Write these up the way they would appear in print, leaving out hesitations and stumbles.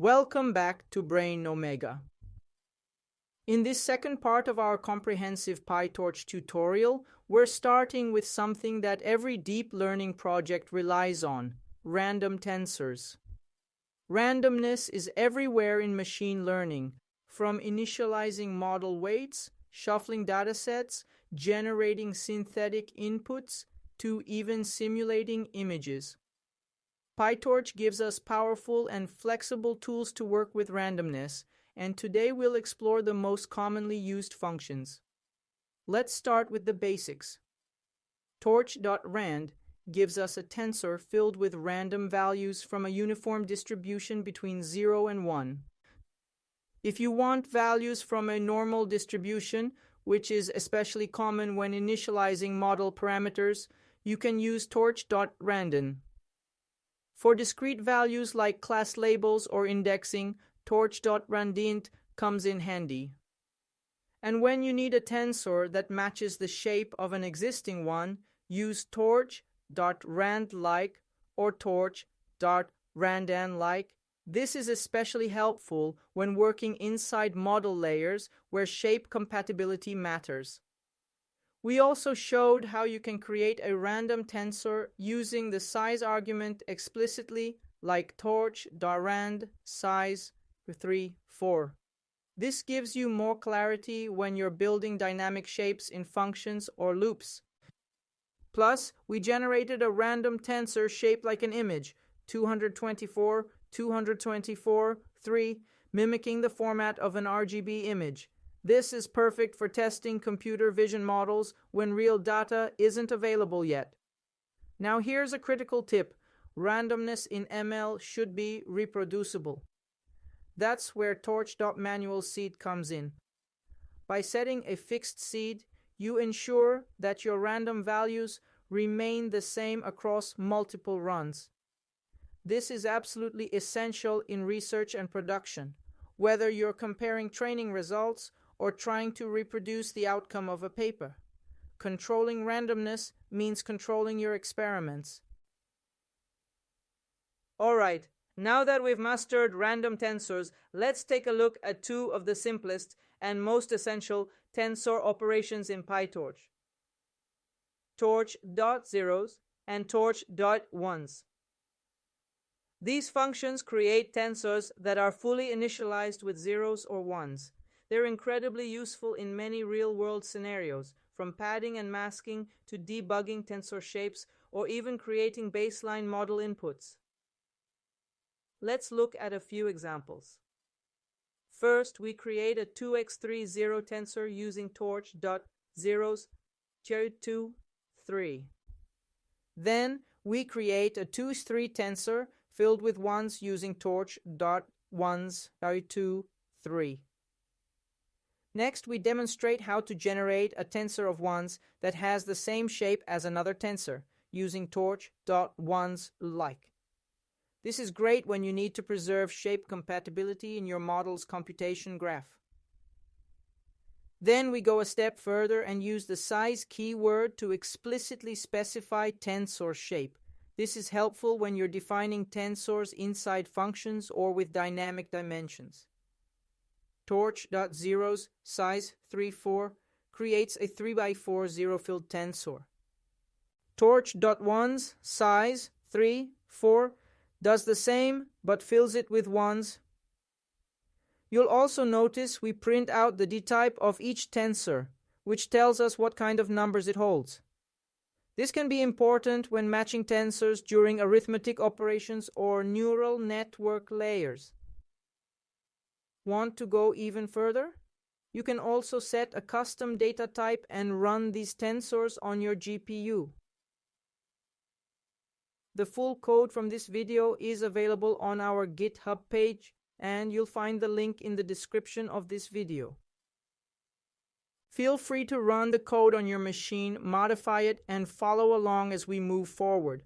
Welcome back to BrainOmega. In this second part of our comprehensive PyTorch tutorial, we're starting with something that every deep learning project relies on: random tensors. Randomness is everywhere in machine learning, from initializing model weights, shuffling datasets, generating synthetic inputs, to even simulating images. PyTorch gives us powerful and flexible tools to work with randomness, and today we'll explore the most commonly used functions. Let's start with the basics. Torch.rand gives us a tensor filled with random values from a uniform distribution between 0 and 1. If you want values from a normal distribution, which is especially common when initializing model parameters, you can use torch.random. For discrete values like class labels or indexing, torch.randint comes in handy. And when you need a tensor that matches the shape of an existing one, use torch.randlike or torch.randanlike. This is especially helpful when working inside model layers where shape compatibility matters. We also showed how you can create a random tensor using the size argument explicitly, like torch.rand size 3, 4. This gives you more clarity when you're building dynamic shapes in functions or loops. Plus, we generated a random tensor shaped like an image, 224, 224, 3, mimicking the format of an RGB image. This is perfect for testing computer vision models when real data isn't available yet. Now here's a critical tip: randomness in ML should be reproducible. That's where torch.manual seed comes in. By setting a fixed seed, you ensure that your random values remain the same across multiple runs. This is absolutely essential in research and production, whether you're comparing training results or trying to reproduce the outcome of a paper. Controlling randomness means controlling your experiments. Alright, now that we've mastered random tensors, let's take a look at two of the simplest and most essential tensor operations in PyTorch: torch.zeros and torch.ones. These functions create tensors that are fully initialized with zeros or ones. They're incredibly useful in many real-world scenarios, from padding and masking to debugging tensor shapes or even creating baseline model inputs. Let's look at a few examples. First, we create a 2x3 zero tensor using torch.zeros 2, 3. Then, we create a 2's3 tensor filled with ones using torch.ones 2, 3. Next, we demonstrate how to generate a tensor of ones that has the same shape as another tensor, using torch.ones-like. This is great when you need to preserve shape compatibility in your model's computation graph. Then we go a step further and use the size keyword to explicitly specify tensor shape. This is helpful when you're defining tensors inside functions or with dynamic dimensions. Torch.zeros size 3, 4 creates a 3x4 zero-filled tensor. Torch.ones size 3, 4 does the same but fills it with ones. You'll also notice we print out the dtype of each tensor, which tells us what kind of numbers it holds. This can be important when matching tensors during arithmetic operations or neural network layers. Want to go even further? You can also set a custom data type and run these tensors on your GPU. The full code from this video is available on our GitHub page, and you'll find the link in the description of this video. Feel free to run the code on your machine, modify it, and follow along as we move forward.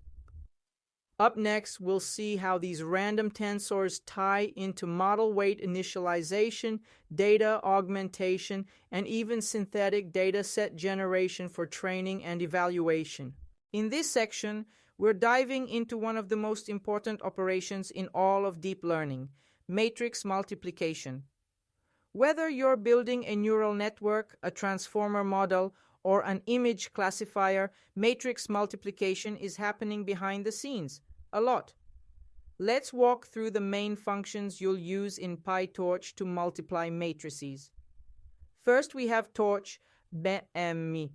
Up next, we'll see how these random tensors tie into model weight initialization, data augmentation, and even synthetic data set generation for training and evaluation. In this section, we're diving into one of the most important operations in all of deep learning, matrix multiplication. Whether you're building a neural network, a transformer model, or an image classifier, matrix multiplication is happening behind the scenes, a lot. Let's walk through the main functions you'll use in PyTorch to multiply matrices. First, we have torch BME.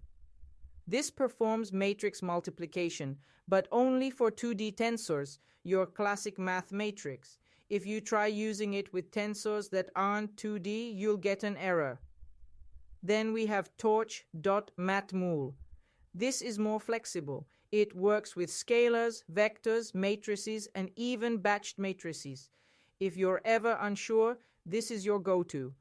This performs matrix multiplication, but only for 2D tensors, your classic math matrix. If you try using it with tensors that aren't 2D, you'll get an error. Then we have torch.matmul. This is more flexible. It works with scalars, vectors, matrices, and even batched matrices. If you're ever unsure, this is your go-to.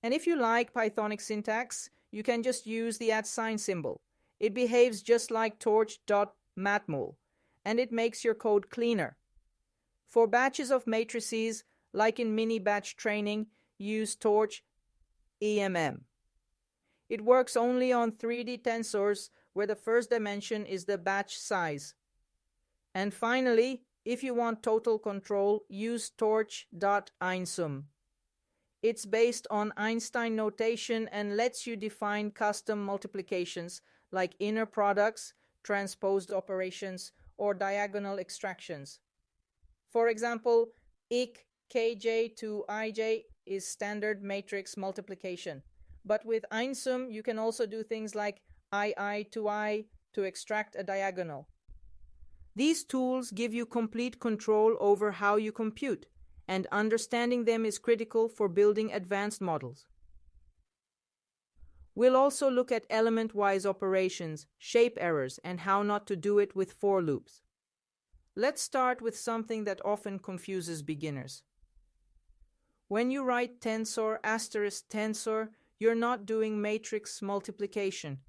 And if you like Pythonic syntax, you can just use the @ symbol. It behaves just like torch.matmul, and it makes your code cleaner. For batches of matrices, like in mini-batch training, use torch EMM. It works only on 3D tensors where the first dimension is the batch size. And finally, if you want total control, use torch.einsum. It's based on Einstein notation and lets you define custom multiplications like inner products, transposed operations, or diagonal extractions. For example, kj to ij is standard matrix multiplication. But with einsum, you can also do things like ii to I to extract a diagonal. These tools give you complete control over how you compute, and understanding them is critical for building advanced models. We'll also look at element-wise operations, shape errors, and how not to do it with for loops. Let's start with something that often confuses beginners. When you write tensor * tensor, you're not doing matrix multiplication.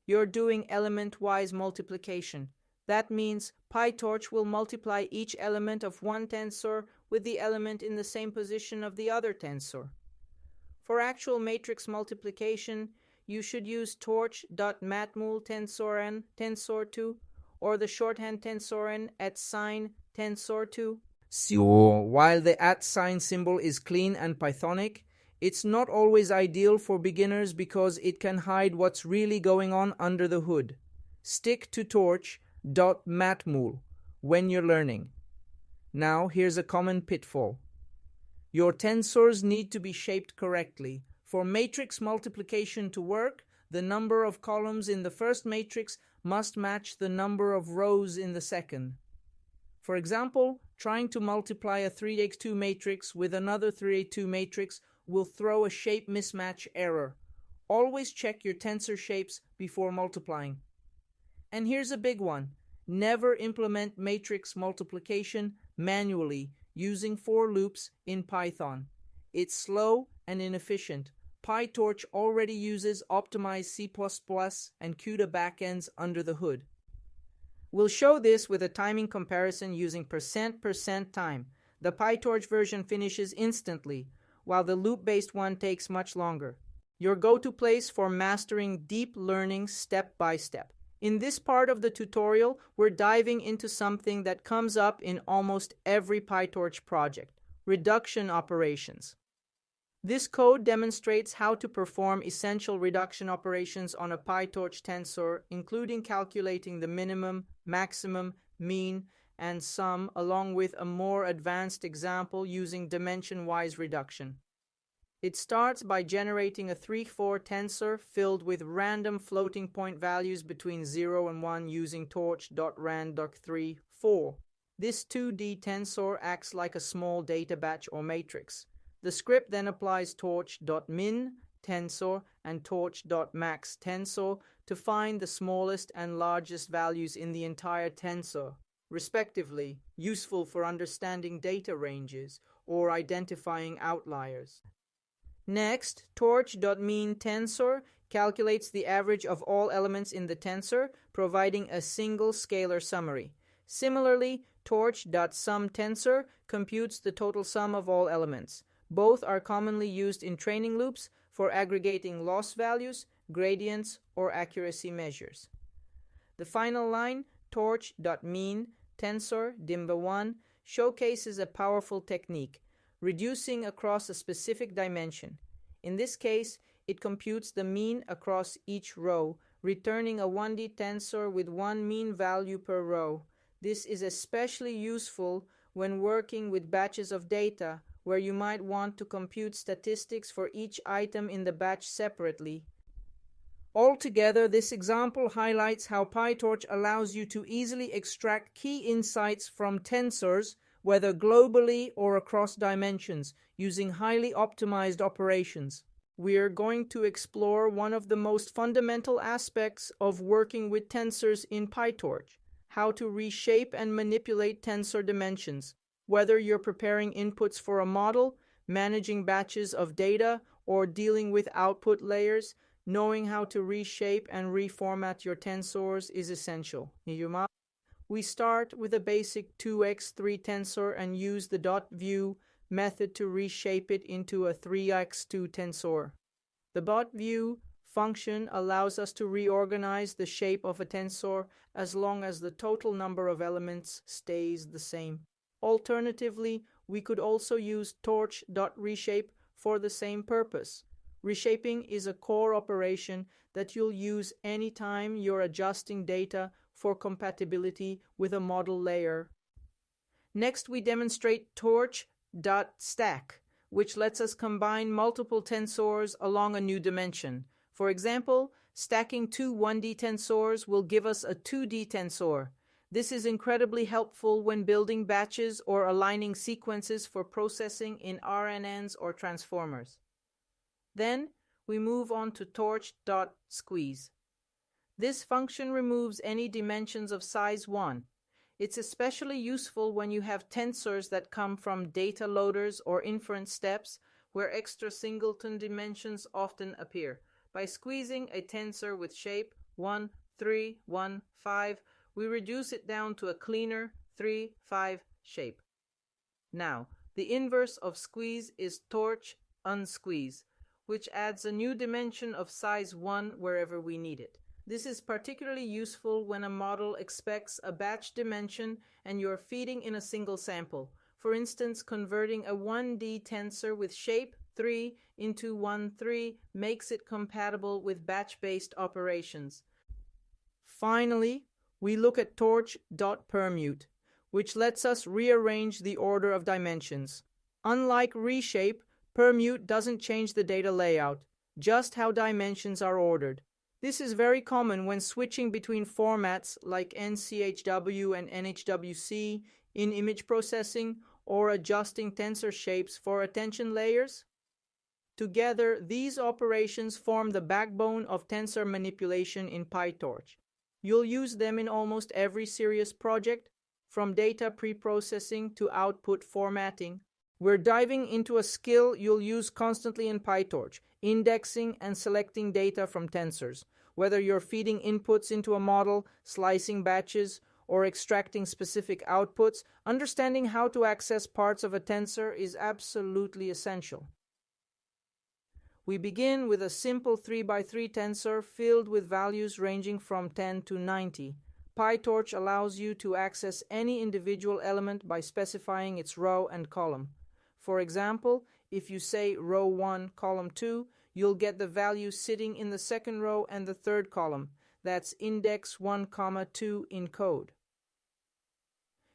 You're doing element-wise multiplication. That means PyTorch will multiply each element of one tensor with the element in the same position of the other tensor. For actual matrix multiplication, you should use torch.matmul tensoren tensor2 or the shorthand tensoren @ tensor2. So, while the @ symbol is clean and Pythonic, it's not always ideal for beginners because it can hide what's really going on under the hood. Stick to torch.matmul when you're learning. Now, here's a common pitfall. Your tensors need to be shaped correctly. For matrix multiplication to work, the number of columns in the first matrix must match the number of rows in the second. For example, trying to multiply a 3x2 matrix with another 3x2 matrix will throw a shape mismatch error. Always check your tensor shapes before multiplying. And here's a big one. Never implement matrix multiplication manually using for loops in Python. It's slow and inefficient. PyTorch already uses optimized C++ and CUDA backends under the hood. We'll show this with a timing comparison using %% time. The PyTorch version finishes instantly, while the loop-based one takes much longer. Your go-to place for mastering deep learning step by step. In this part of the tutorial, we're diving into something that comes up in almost every PyTorch project: reduction operations. This code demonstrates how to perform essential reduction operations on a PyTorch tensor, including calculating the minimum, maximum, mean, and sum, along with a more advanced example using dimension-wise reduction. It starts by generating a 3-4 tensor filled with random floating point values between 0 and 1 using torch.rand.3-4. This 2D tensor acts like a small data batch or matrix. The script then applies torch.min tensor and torch.max tensor to find the smallest and largest values in the entire tensor, respectively, useful for understanding data ranges or identifying outliers. Next, torch.mean tensor calculates the average of all elements in the tensor, providing a single scalar summary. Similarly, torch.sum tensor computes the total sum of all elements. Both are commonly used in training loops for aggregating loss values, gradients, or accuracy measures. The final line, torch.mean tensor dimba1, showcases a powerful technique. reducing across a specific dimension. In this case, it computes the mean across each row, returning a 1D tensor with one mean value per row. This is especially useful when working with batches of data, where you might want to compute statistics for each item in the batch separately. Altogether, this example highlights how PyTorch allows you to easily extract key insights from tensors, whether globally or across dimensions, using highly optimized operations. We are going to explore one of the most fundamental aspects of working with tensors in PyTorch: how to reshape and manipulate tensor dimensions. Whether you're preparing inputs for a model, managing batches of data, or dealing with output layers, knowing how to reshape and reformat your tensors is essential. We start with a basic 2x3 tensor and use the .view method to reshape it into a 3x2 tensor. The .view function allows us to reorganize the shape of a tensor as long as the total number of elements stays the same. Alternatively, we could also use torch.reshape for the same purpose. Reshaping is a core operation that you'll use anytime you're adjusting data for compatibility with a model layer. Next, we demonstrate torch.stack, which lets us combine multiple tensors along a new dimension. For example, stacking two 1D tensors will give us a 2D tensor. This is incredibly helpful when building batches or aligning sequences for processing in RNNs or transformers. Then, we move on to torch.squeeze. This function removes any dimensions of size 1. It's especially useful when you have tensors that come from data loaders or inference steps, where extra singleton dimensions often appear. By squeezing a tensor with shape 1, 3, 1, 5, we reduce it down to a cleaner 3, 5 shape. Now, the inverse of squeeze is torch unsqueeze, which adds a new dimension of size 1 wherever we need it. This is particularly useful when a model expects a batch dimension and you're feeding in a single sample. For instance, converting a 1D tensor with shape 3 into 1, 3 makes it compatible with batch-based operations. Finally, we look at torch.permute, which lets us rearrange the order of dimensions. Unlike reshape, permute doesn't change the data layout, just how dimensions are ordered. This is very common when switching between formats like NCHW and NHWC in image processing or adjusting tensor shapes for attention layers. Together, these operations form the backbone of tensor manipulation in PyTorch. You'll use them in almost every serious project, from data pre-processing to output formatting. We're diving into a skill you'll use constantly in PyTorch: indexing and selecting data from tensors. Whether you're feeding inputs into a model, slicing batches, or extracting specific outputs, understanding how to access parts of a tensor is absolutely essential. We begin with a simple 3x3 tensor filled with values ranging from 10 to 90. PyTorch allows you to access any individual element by specifying its row and column. For example, if you say row 1, column 2, you'll get the value sitting in the second row and the third column. That's index 1, 2 in code.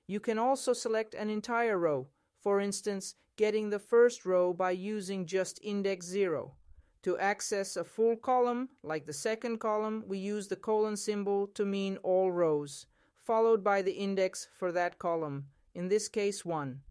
You can also select an entire row, for instance, getting the first row by using just index 0. To access a full column, like the second column, we use the colon symbol to mean all rows, followed by the index for that column, in this case 1.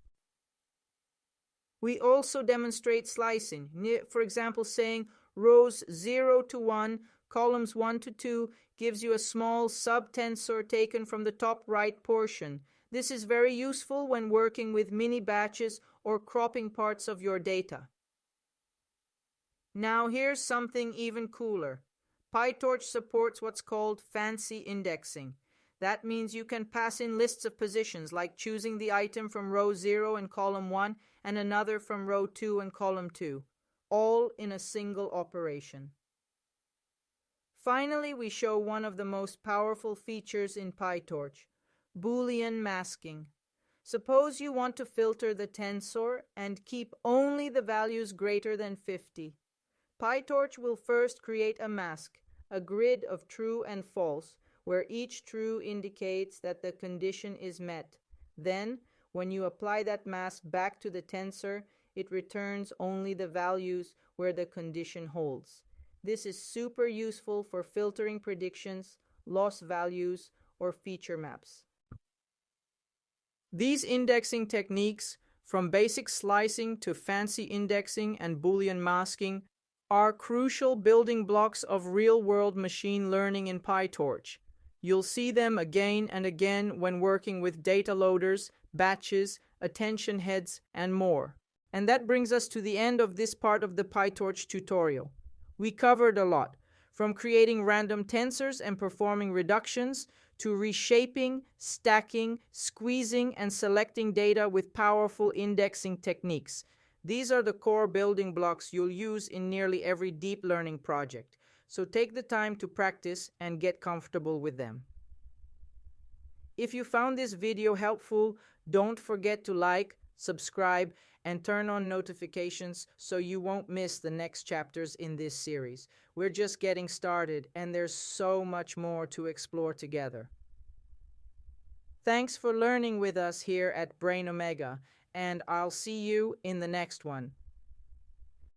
We also demonstrate slicing, for example saying rows 0 to 1, columns 1 to 2 gives you a small subtensor taken from the top right portion. This is very useful when working with mini batches or cropping parts of your data. Now here's something even cooler. PyTorch supports what's called fancy indexing. That means you can pass in lists of positions, like choosing the item from row 0 in column 1 and another from row 2 and column 2, all in a single operation. Finally, we show one of the most powerful features in PyTorch: boolean masking. Suppose you want to filter the tensor and keep only the values greater than 50. PyTorch will first create a mask, a grid of true and false, where each true indicates that the condition is met. Then, when you apply that mask back to the tensor, it returns only the values where the condition holds. This is super useful for filtering predictions, loss values, or feature maps. These indexing techniques, from basic slicing to fancy indexing and boolean masking, are crucial building blocks of real-world machine learning in PyTorch. You'll see them again and again when working with data loaders, batches, attention heads, and more. And that brings us to the end of this part of the PyTorch tutorial. We covered a lot, from creating random tensors and performing reductions, to reshaping, stacking, squeezing, and selecting data with powerful indexing techniques. These are the core building blocks you'll use in nearly every deep learning project, so take the time to practice and get comfortable with them. If you found this video helpful, don't forget to like, subscribe, and turn on notifications so you won't miss the next chapters in this series. We're just getting started, and there's so much more to explore together. Thanks for learning with us here at BrainOmega, and I'll see you in the next one.